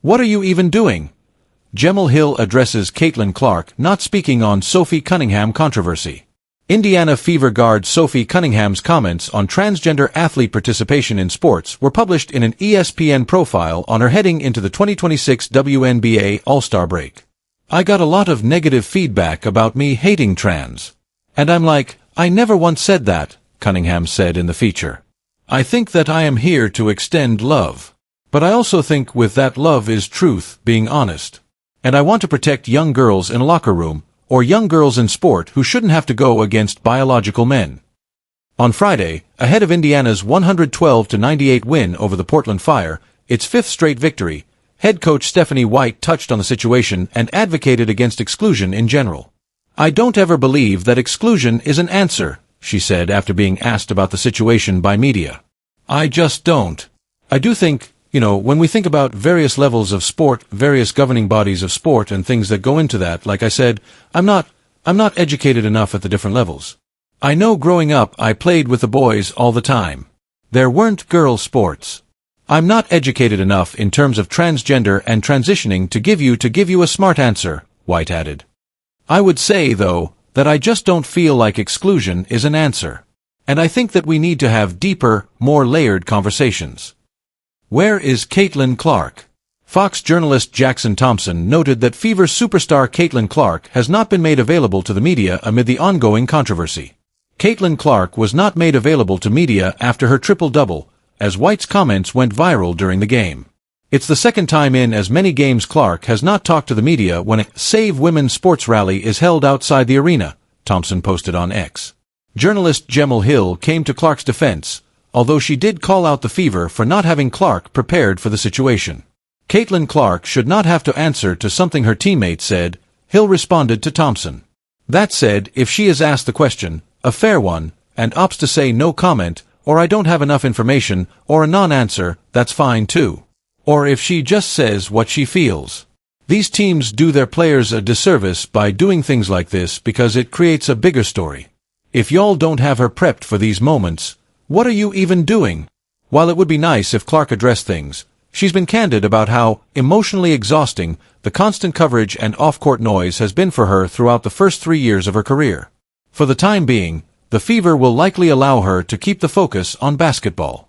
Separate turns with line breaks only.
What are you even doing? Jemele Hill addresses Caitlin Clark not speaking on Sophie Cunningham controversy. Indiana Fever guard Sophie Cunningham's comments on transgender athlete participation in sports were published in an ESPN profile on her heading into the 2026 WNBA All-Star break. I got a lot of negative feedback about me hating trans. And I'm like, I never once said that, Cunningham said in the feature. I think that I am here to extend love. But I also think with that love is truth, being honest. And I want to protect young girls in a locker room, or young girls in sport who shouldn't have to go against biological men. On Friday, ahead of Indiana's 112-98 win over the Portland Fire, its fifth straight victory, head coach Stephanie White touched on the situation and advocated against exclusion in general. I don't ever believe that exclusion is an answer, she said after being asked about the situation by media. I just don't. I do think, when we think about various levels of sport, various governing bodies of sport and things that go into that, like I said, I'm not educated enough at the different levels. I know growing up I played with the boys all the time. There weren't girl sports. I'm not educated enough in terms of transgender and transitioning to give you a smart answer, White added. I would say, though, that I just don't feel like exclusion is an answer. And I think that we need to have deeper, more layered conversations. Where is Caitlin Clark? Fox journalist Jackson Thompson noted that Fever superstar Caitlin Clark has not been made available to the media amid the ongoing controversy. Caitlin Clark was not made available to media after her triple-double, as White's comments went viral during the game. It's the second time in as many games Clark has not talked to the media when a Save Women's Sports rally is held outside the arena, Thompson posted on X. Journalist Jemele Hill came to Clark's defense, although she did call out the Fever for not having Clark prepared for the situation. Caitlin Clark should not have to answer to something her teammate said, Hill responded to Thompson. That said, if she is asked the question, a fair one, and opts to say no comment, or I don't have enough information, or a non-answer, that's fine too. Or if she just says what she feels. These teams do their players a disservice by doing things like this because it creates a bigger story. If y'all don't have her prepped for these moments, what are you even doing? While it would be nice if Clark addressed things, she's been candid about how emotionally exhausting the constant coverage and off-court noise has been for her throughout the first 3 years of her career. For the time being, the Fever will likely allow her to keep the focus on basketball.